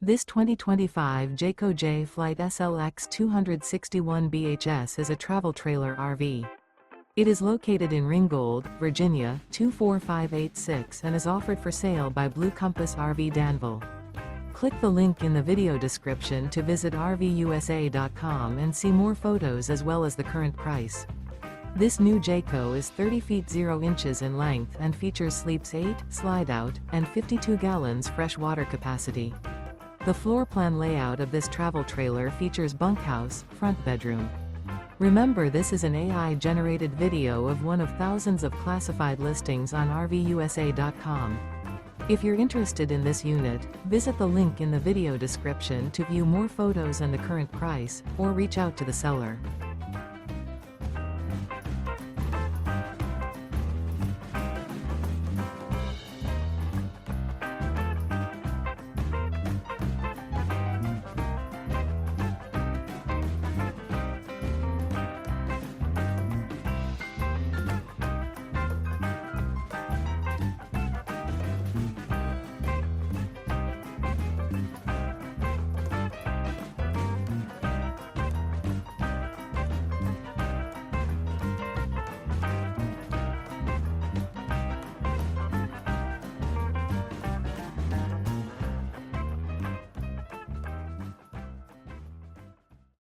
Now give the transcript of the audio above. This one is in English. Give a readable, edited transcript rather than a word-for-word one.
This 2025 Jayco Jay Flight SLX 261 BHS is a travel trailer RV. It is located in Ringgold, Virginia, 24586 and is offered for sale by Blue Compass RV Danville. Click the link in the video description to visit RVUSA.com and see more photos as well as the current price. This new Jayco is 30 feet 0 inches in length and features sleeps 8, slide-out, and 52 gallons fresh water capacity. The floor plan layout of this travel trailer features bunkhouse, front bedroom. Remember, this is an AI-generated video of one of thousands of classified listings on RVUSA.com. If you're interested in this unit, visit the link in the video description to view more photos and the current price, or reach out to the seller.